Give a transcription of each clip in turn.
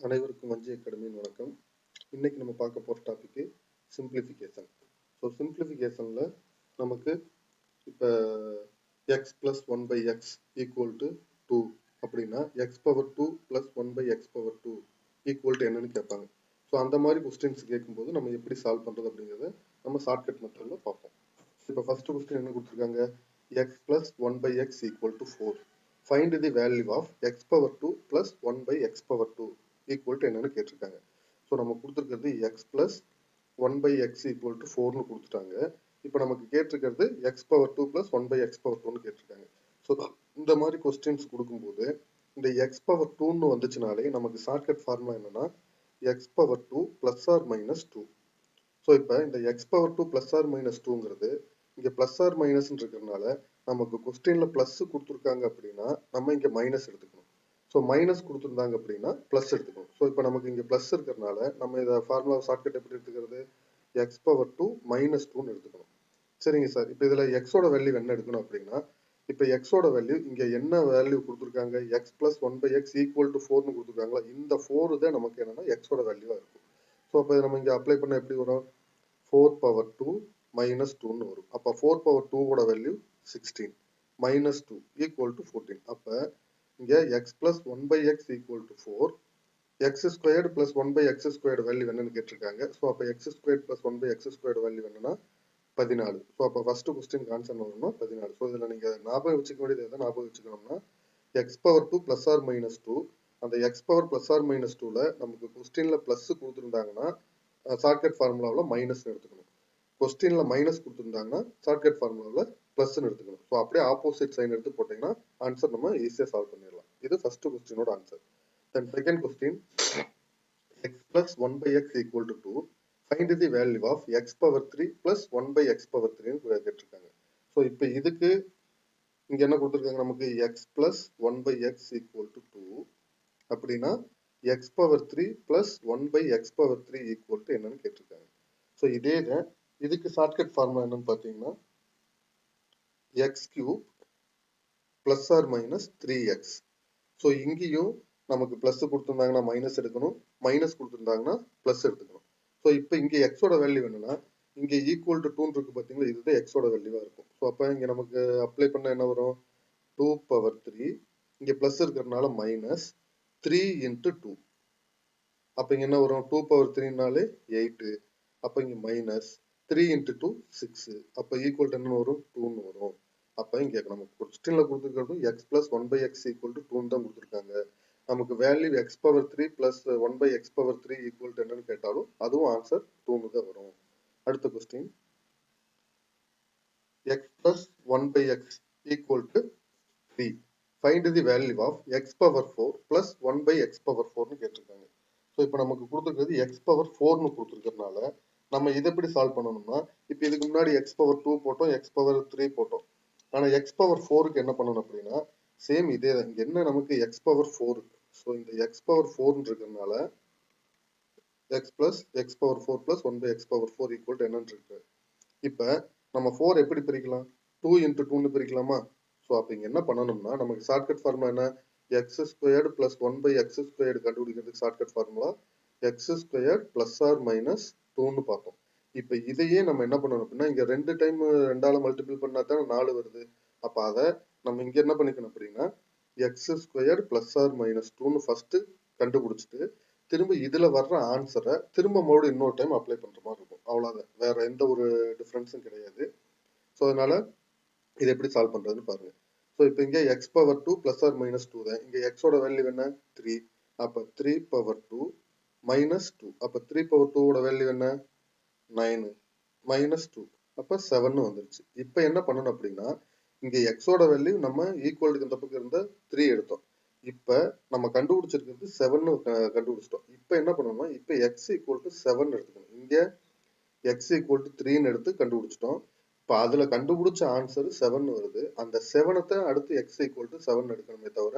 அனைவருக்கும் வஞ்சி அகாடமியின் வணக்கம். இன்னைக்கு நம்ம பார்க்க போற டாபிக் சிம்பிளிஃபிகேஷன். ஸோ சிம்பிளிஃபிகேஷன்ல நமக்கு இப்போ x plus one by x equal to 2 அப்படின்னா x power 2 plus one by x power 2 equal to என்னன்னு கேட்பாங்க. ஸோ அந்த மாதிரி கொஸ்டின்ஸ் கேட்கும்போது நம்ம எப்படி சால்வ் பண்றது அப்படிங்கிறத நம்ம ஷார்ட்கட் மெத்தட்ல பார்ப்போம். இப்போ ஃபர்ஸ்ட் கொஸ்டின் என்ன கொடுத்துருக்காங்க, x plus one by x equal to 4. Find the value of x power 2 plus one by x power 2 equal to என்னன்னு கேட்டிருக்காங்க. ஸோ நம்ம கொடுத்துருக்கிறது x plus one by x equal to 4னு கொடுத்துட்டாங்க. இப்போ நமக்கு கேட்டிருக்கிறது x power 2 plus one by x power 2னு கேட்டிருக்காங்க. ஸோ இந்த மாதிரி கொஸ்டின்ஸ் கொடுக்கும்போது இந்த எக்ஸ் பவர் 2னு வந்துச்சுனாலே நமக்கு ஷார்ட்கட் ஃபார்முலா என்னன்னா x power 2 plus r minus 2. So இப்போ இந்த x power 2 plus r minus 2ங்கிறது இங்கே பிளஸ் ஆர் மைனஸ் இருக்கிறதுனால நமக்கு கொஸ்டின்ல பிளஸ் கொடுத்துருக்காங்க அப்படின்னா நம்ம இங்கே மைனஸ் எடுத்துக்கணும். ஸோ மைனஸ் கொடுத்துருந்தாங்க அப்படின்னா பிளஸ் எடுத்துக்கணும். ஸோ இப்போ நமக்கு இங்கே பிளஸ் இருக்கிறதுனால நம்ம இதை ஃபார்முலா ஷார்ட்கட் எப்படி எடுத்துக்கிறது, எக்ஸ் பவர் 2 மைனஸ் 2ன்னு எடுத்துக்கணும். சரிங்க சார், இப்போ இதில் எக்ஸோட வேல்யூ என்ன எடுக்கணும் அப்படின்னா இப்போ எக்ஸோட வேல்யூ இங்கே என்ன வேல்யூ கொடுத்துருக்காங்க, x plus one by x equal to 4னு கொடுத்துருக்காங்களா, இந்த 4 தான் நமக்கு என்னன்னா எக்ஸோட வேல்யூவாக இருக்கும். ஸோ அப்போ நம்ம இங்கே அப்ளை பண்ண எப்படி வரும், 4 பவர் 2 மைனஸ் 2ன்னு வரும். அப்போ 4 பவர் 2வோட வேல்யூ 16 மைனஸ் 2 ஈக்குவல் டு 14. அப்போ இங்கே x plus one by x equal to 4, x squared plus one by x squared value என்னன்னு கேட்டிருக்காங்க. ஸோ அப்போ x squared plus one by x squared value என்னன்னா 14. ஸோ அப்போ ஃபர்ஸ்ட் கொஸ்டின் ஆன்சர் வரணும்னா 14. So இதில் நீங்கள் ஞாபகம் வச்சுக்க வேண்டியது எதை ஞாபகம் வச்சுக்கணும்னா x power 2 plus r minus 2, அந்த x power plus r minus 2ல நமக்கு கொஸ்டின்ல பிளஸ் கொடுத்துருந்தாங்கன்னா ஷார்ட்கட் ஃபார்முலாவில் மைனஸ் எடுத்துக்கணும். கொஸ்டின்ல மைனஸ் கொடுத்துருந்தாங்கன்னா ஷார்ட்கட் ஃபார்முலாவில் பிளஸ் எடுத்துக்கணும். ஸோ அப்படியே ஆப்போசிட் சைன் எடுத்து போட்டீங்கன்னா ஆன்சர் நம்ம ஈஸியாக சால்வ் பண்ணிடலாம். இது ஃபர்ஸ்ட் கொஸ்டினோட answer. Then second question, x plus one by x equal to 2, find the value of x power 3 plus one by x power 3ன்னு கேட்டிருக்காங்க. ஸோ இப்போ இதுக்கு இங்க என்ன கொடுத்துருக்காங்க, நமக்கு x plus one by x equal to 2 அப்படின்னா x power 3 plus one by x power 3 equal to என்னன்னு கேட்டிருக்காங்க. ஸோ இதே தான் இதுக்கு ஷார்ட்கட் ஃபார்முலா என்னன்னு பார்த்தீங்கன்னா x cube plus r minus 3x. So இங்கேயும் நமக்கு பிளஸ் கொடுத்துருந்தாங்கன்னா மைனஸ் எடுக்கணும், மைனஸ் கொடுத்துருந்தாங்கன்னா பிளஸ் எடுத்துக்கணும். ஸோ இப்போ இங்கே எக்ஸோட வேல்யூ என்னன்னா இங்கே ஈக்குவல் டு 2 இருக்கு பார்த்தீங்களா, இதுதான் எக்ஸோட வேல்யூவாக இருக்கும். ஸோ அப்போ இங்கே நமக்கு அப்ளை பண்ண என்ன வரும், 2 பவர் 3, இங்கே பிளஸ் இருக்கிறதுனால மைனஸ் 3 இன்ட்டு 2. அப்போ இங்கே என்ன வரும், 2 பவர் 3னாலே 8. அப்போ இங்கே மைனஸ் 3 இன்ட்டு 2 6. அப்போ ஈக்குவல் டு என்ன வரும், 2ன்னு வரும். அப்போ இங்கே நமக்கு கொஸ்டின்ல கொடுத்துருக்கிறது x plus one by x equal to 2 தான் கொடுத்துருக்காங்க. நமக்கு value x power 3 plus one by x power 3 equal to என்னன்னு கேட்டாலும் அதுவும் ஆன்சர் 2ன்னு தான் வரும். அடுத்த question, x plus one by x equal to 3, find the value of x power 4 plus one by x power 4ன்னு கேட்டிருக்காங்க. ஸோ இப்போ நமக்கு கொடுத்துருக்கிறது எக்ஸ் பவர் 4ன்னு கொடுத்துருக்கிறதுனால நம்ம இதை எப்படி சால்வ் பண்ணணும்னா இப்போ இதுக்கு முன்னாடி எக்ஸ் பவர் 2 போட்டோம், எக்ஸ் பவர் 3 போட்டோம். ஆனா எக்ஸ் பவர் 4க்கு என்ன பண்ணணும் அப்படின்னா சேம் இதே தான். இங்க என்ன நமக்கு எக்ஸ் பவர் 4, ஸோ இந்த எக்ஸ் பவர் 4 இருக்கிறதுனால x plus x power 4 plus one by x power 4 equal to என்னன்னு இருக்கு. இப்போ நம்ம 4 எப்படி பிரிக்கலாம், 2 இன்ட்டு 2ன்னு பிரிக்கலாமா. ஸோ அப்போ இங்க என்ன பண்ணணும்னா நமக்கு ஷார்ட்கட் ஃபார்முலா என்ன, x squared plus one by x squared கண்டுபிடிக்கிறதுக்கு shortcut formula x squared plus r minus 2ன்னு பார்த்தோம். இப்போ இதையே நம்ம என்ன பண்ணணும் அப்படின்னா இங்க 2 டைம் 2ஆல மல்டிபிள் பண்ணா தான் 4 வருது. அப்போ அதை நம்ம இங்க என்ன பண்ணிக்கணும் அப்படின்னா x squared plus r minus 2ன்னு ஃபர்ஸ்ட் கண்டுபிடிச்சிட்டு திரும்ப இதுல வர்ற ஆன்சரை திரும்ப மறுபடியும் இன்னொரு டைம் அப்ளை பண்ற மாதிரி இருக்கும். அவ்வளவுதான், வேற எந்த ஒரு டிஃபரன்ஸும் கிடையாது. ஸோ அதனால இதை எப்படி சால்வ் பண்றதுன்னு பாருங்க. ஸோ இப்போ இங்க x power 2 plus r minus 2 தான். இங்க எக்ஸோட வேல்யூ என்ன 3. அப்போ 3 பவர் 2 மைனஸ் 2. அப்போ 3 பவர் 2வோட வேல்யூ என்ன 9 மைனஸ் 2. அப்போ 7 வந்துருச்சு. இப்போ என்ன பண்ணணும் அப்படின்னா இங்க எக்ஸோட வேல்யூ நம்ம ஈக்குவல் இந்த பக்கம் இருந்த 3 எடுத்தோம். இப்போ நம்ம கண்டுபிடிச்சிருக்கிறது 7 கண்டுபிடிச்சிட்டோம். இப்போ என்ன பண்ணணும்னா இப்போ எக்ஸ் ஈக்குவல் டு 7 எடுத்துக்கணும். இங்க எக்ஸ் ஈக்குவல் டு 3ன்னு எடுத்து கண்டுபிடிச்சிட்டோம். இப்போ அதுல கண்டுபிடிச்ச ஆன்சர் 7 வருது. அந்த 7 அடுத்து எக்ஸ் ஈக்குவல் டு 7 எடுக்கணுமே தவிர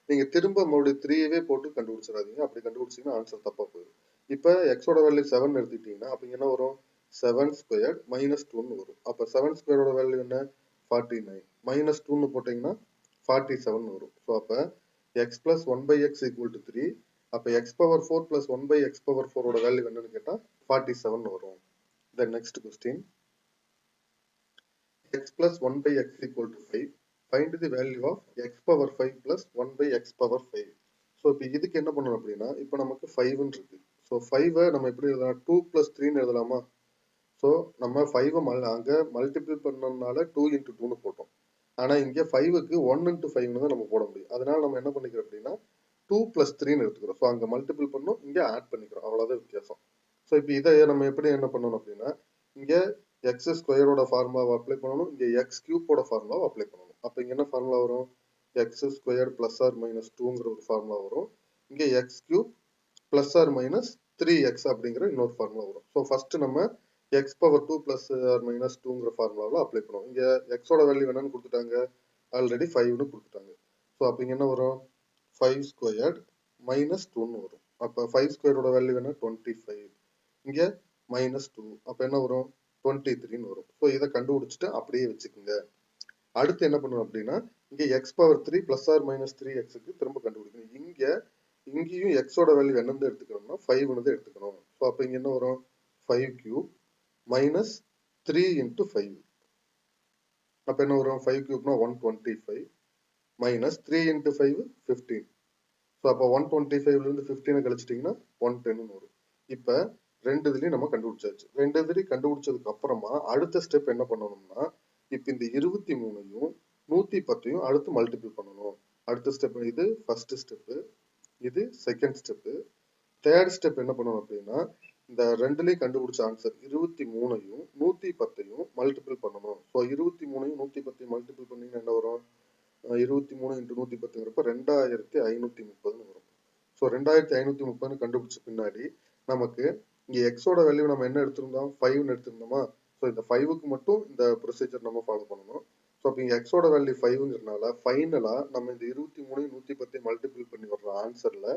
நீங்க திரும்ப மறுபடியும் 3வே போட்டு கண்டுபிடிச்சிடாதீங்க. அப்படி கண்டுபிடிச்சீங்கன்னா ஆன்சர் தப்பா போயிடும். இப்போ எக்ஸோட வேல்யூ 7 எடுத்துக்கிட்டீங்கன்னா அப்ப என்ன வரும், 7 ஸ்கொயர்ட் மைனஸ் 2ன்னு வரும். அப்ப 7 ஸ்கொயரோட வேல்யூ என்ன 49 மைனஸ் 2ன்னு போட்டீங்கன்னா 47 வரும். ஸோ அப்ப x plus one by x equal to 3, அப்போ x power 4 plus 1 by x power 4 ஓட வேல்யூ என்னன்னு கேட்டால் 47 வரும். The next question, x plus 1 by x equal to 5. Find the value of x power 5 plus 1 by x power 5. So இப்போ இதுக்கு என்ன பண்ணணும் அப்படின்னா, இப்போ நமக்கு 5ன்னு இருக்கு. ஸோ 5 நம்ம எப்படி எழுதலாம், 2 plus 3ன்னு எழுதலாமா? ஸோ நம்ம 5 அங்கே மல்டிபிள் பண்ணனால 2 into 2ன்னு போட்டோம். ஆனால் இங்கே 5க்கு 1 into 5ன்னு தான் நம்ம போட முடியும். அதனால நம்ம என்ன பண்ணிக்கிறோம் அப்படின்னா 2 plus 3ன்னு எடுத்துக்கிறோம். ஸோ அங்கே மல்டிபிள் பண்ணோம், இங்கே ஆட் பண்ணிக்கிறோம், அவ்வளோதான் வித்தியாசம். ஸோ இப்போ இதை நம்ம எப்படி என்ன பண்ணணும் அப்படின்னா, இங்கே எக்ஸ் ஸ்கொயரோட ஃபார்முலாவை அப்ளை பண்ணணும், இங்கே எக்ஸ் கியூப்போட ஃபார்முலாவை அப்ளை பண்ணணும். அப்போ இங்கே என்ன ஃபார்முலா வரும், x square plus r minus 2ங்கிற ஒரு ஃபார்முலா வரும். இங்கே x cube plus r minus 3x அப்படிங்கிற இன்னொரு ஃபார்முலா வரும். ஸோ ஃபர்ஸ்ட் நம்ம x power 2 plus r minus 2ங்கிற ஃபார்முலாவில் அப்ளை பண்ணுவோம். இங்கே எக்ஸோட வேல்யூ என்னன்னு கொடுத்துட்டாங்க, ஆல்ரெடி 5ன்னு கொடுத்துட்டாங்க. ஸோ அப்போ இங்கே என்ன வரும், 5 ஸ்கொயர்ட் மைனஸ் 2ன்னு வரும். அப்போ 5 ஸ்கொயரோட வேல்யூ என்ன, 25. இங்கே மைனஸ் 2, அப்போ என்ன வரும், 23ன்னு வரும். ஸோ இதை கண்டுபிடிச்சிட்டு அப்படியே வச்சுக்கோங்க. அடுத்து என்ன பண்ணணும் அப்படின்னா, இங்கே x power 3 plus r minus 3xக்கு திரும்ப கண்டுபிடிக்கணும். இங்கேயும் எக்ஸோட வேல்யூ என்னன்னு எடுத்துக்கணும்னா 5ன்னு எடுத்துக்கணும். ஸோ அப்போ இங்கே என்ன வரும், 5 கியூப் மைனஸ் 3 into 5. அப்போ என்ன வரும், 5 கியூப்னா 125 மைனஸ் 3 into 5 15. ஸோ அப்போ 125லேருந்து 15 கழிச்சிட்டிங்கன்னா 110ன்னு வரும். இப்போ ரெண்டு இதுலையும் நம்ம கண்டுபிடிச்சாச்சு. ரெண்டு இதுலையும் கண்டுபிடிச்சதுக்கு அப்புறமா அடுத்த ஸ்டெப் என்ன பண்ணணும்னா, இப்போ இந்த 23யும் 110யும் அடுத்து மல்டிபிள் பண்ணணும். அடுத்த ஸ்டெப் இது ஃபர்ஸ்ட் ஸ்டெப்பு, இது செகண்ட் ஸ்டெப்பு. தேர்ட் ஸ்டெப் என்ன பண்ணணும் அப்படின்னா, இந்த ரெண்டுலையும் கண்டுபிடிச்ச ஆன்சர் 23யும் 110யும் மல்டிபிள் பண்ணணும். ஸோ 23யும் 110யும் மல்டிபிள் பண்ணீங்கன்னா என்ன வரும், 23 into 110ங்கிறப்ப 2530ன்னு வரும். ஸோ 2530ன்னு கண்டுபிடிச்ச பின்னாடி நமக்கு இங்கே எக்ஸோட வேல்யூ நம்ம என்ன எடுத்திருந்தோம், 5ன்னு எடுத்திருந்தோமா? ஸோ இந்த 5க்கு மட்டும் இந்த ப்ரொசீஜர் நம்ம ஃபாலோ பண்ணணும். ஸோ அப்போ இங்கே எக்ஸோட வேல்யூ 5ங்கிறதுனால ஃபைனலாக நம்ம இந்த 23 110 மல்டிபிள் பண்ணி வர்ற ஆன்சரில்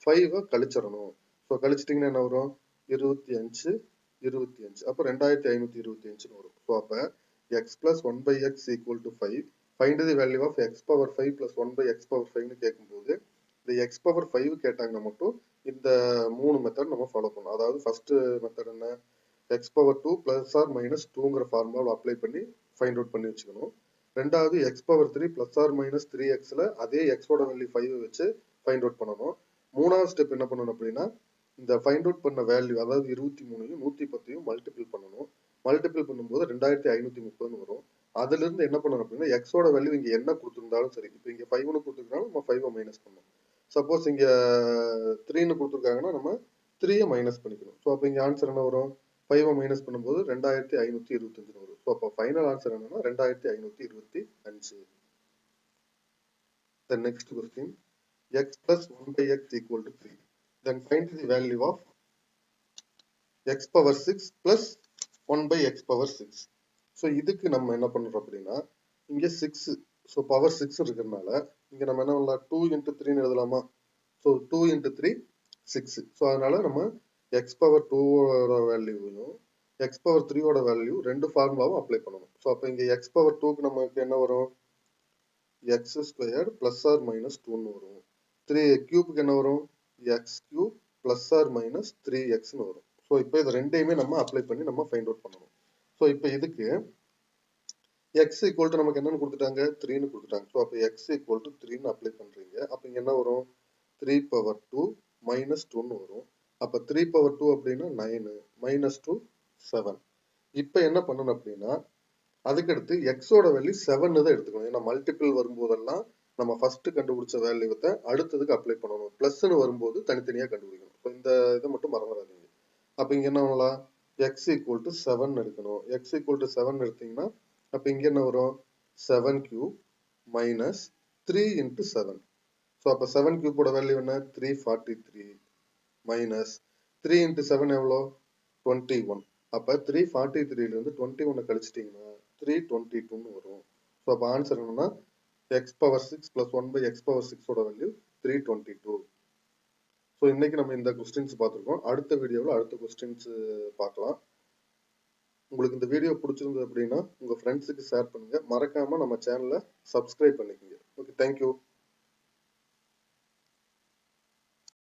5 கழிச்சிடணும். ஸோ கழிச்சிட்டிங்கன்னா என்ன வரும், 25 25, அப்போ 2525ன்னு வரும். ஸோ அப்போ x plus 1 by x equal to 5. Find the value of x power 5 plus 1 by x power 5ன்னு கேட்கும்போது இந்த எக்ஸ் பவர் 5 கேட்டாங்கன்னா மட்டும் இந்த 3 மெத்தட் நம்ம ஃபாலோ பண்ணணும். அதாவது ஃபர்ஸ்ட் மெத்தட் என்ன, x power 2 plus r minus 2ங்கிற ஃபார்முலாவை அப்ளை பண்ணி ஃபைண்ட் அவுட் பண்ணி வச்சுக்கணும். ரெண்டாவது x power 3 plus r minus 3xல அதே எக்ஸோட வேல்யூ 5 வச்சு ஃபைண்ட் அவுட் பண்ணணும். மூணாவது ஸ்டெப் என்ன பண்ணணும் அப்படின்னா, இந்த ஃபைண்ட் அவுட் பண்ண வேல்யூ அதாவது 23யும் 110யும் மல்டிபிள் பண்ணணும். மல்டிபிள் பண்ணும்போது 2530ன்னு வரும். அதுல இருந்து என்ன பண்ணணும் அப்படின்னா, எக்ஸோட வேல்யூ இங்க என்ன கொடுத்துருந்தாலும் சரி, இப்போ இங்க 5ன்னு கொடுத்துருக்காங்க, நம்ம 5 மைனஸ் பண்ணணும். சப்போஸ் இங்க 3ன்னு கொடுத்துருக்காங்கன்னா நம்ம 3 மைனஸ் பண்ணிக்கணும். ஸோ அப்போ இங்க ஆன்சர் என்ன வரும், 5 மைனஸ் பண்ணும்போது 2525 வரும். ஸோ அப்போ ஃபைனல் ஆன்சர் என்னன்னா 2525. The next question, x plus 1 by x equal to 3. Then find the value of x power 6 plus 1 by x power 6. So இதுக்கு நம்ம என்ன பண்ணுறோம் அப்படின்னா, இங்கே 6, ஸோ பவர் 6 இருக்கிறதுனால இங்கே நம்ம என்ன பண்ணலாம், 2 into 3ன்னு எழுதலாமா? So 2 into 3 6. ஸோ அதனால நம்ம எக்ஸ் பவர் 2ஓட வேல்யூவையும் எக்ஸ் பவர் 3ஓட வேல்யூ ரெண்டு ஃபார்முலாவும் அப்ளை பண்ணணும். ஸோ அப்போ இங்கே எக்ஸ் பவர் 2க்கு நமக்கு என்ன வரும், x square plus r minus 2ன்னு வரும். 3 கியூப்க்கு என்ன வரும், x cube plus r minus 3xன்னு வரும். ஸோ இப்போ இது ரெண்டையுமே நம்ம அப்ளை பண்ணி நம்ம ஃபைண்ட் அவுட் பண்ணணும். ஸோ இப்போ இதுக்கு எக்ஸ் ஈக்குவல் டு நமக்கு என்னன்னு கொடுத்துட்டாங்க, 3ன்னு கொடுத்துட்டாங்க. ஸோ அப்போ எக்ஸ் ஈக்குவல் டு 3ன்னு அப்ளை பண்ணுறீங்க. அப்போ இங்கே என்ன வரும், 3 பவர் 2 மைனஸ் 2ன்னு வரும். அப்போ 3 பவர் 2 அப்படின்னா 9, மைனஸ் 2 7. இப்போ என்ன பண்ணணும் அப்படின்னா, அதுக்கடுத்து எக்ஸோட வேல்யூ 7 தான் எடுத்துக்கணும். ஏன்னா மல்டிபிள் வரும்போதெல்லாம் நம்ம ஃபர்ஸ்ட் கண்டுபிடிச்ச வேல்யூவை அடுத்ததுக்கு அப்ளை பண்ணணும். பிளஸ்ன்னு வரும்போது தனித்தனியாக கண்டுபிடிக்கணும். ஸோ இந்த இதை மட்டும் மறந்துடாதீங்க. அப்போ இங்கே என்ன பண்ணலாம், எக்ஸ் ஈக்குவல் டு 7 எடுக்கணும். எக்ஸ் ஈக்குவல் டு 7 எடுத்தீங்கன்னா அப்போ இங்கே என்ன வரும், 7 கியூப் மைனஸ் 3 into 7. ஸோ அப்போ 7 கியூப்போட வேல்யூ என்ன, 343 மைனஸ் 3 into 7 எவ்வளோ, 21. அப்போ 343லேருந்து 21 கழிச்சிட்டிங்கன்னா 322ன்னு வரும். ஸோ அப்போ ஆன்சர் என்னன்னா x power 6 plus 1 by x power 6ஓட வேல்யூ 322. ஸோ இன்னைக்கு நம்ம இந்த கொஸ்டின்ஸ் பார்த்துருக்கோம். அடுத்த வீடியோவில் அடுத்த கொஸ்டின்ஸ் பார்க்கலாம். உங்களுக்கு இந்த வீடியோ பிடிச்சிருந்தது அப்படின்னா உங்கள் ஃப்ரெண்ட்ஸுக்கு ஷேர் பண்ணுங்கள். மறக்காமல் நம்ம சேனலை சப்ஸ்கிரைப் பண்ணிக்கோங்க. Okay, thank you.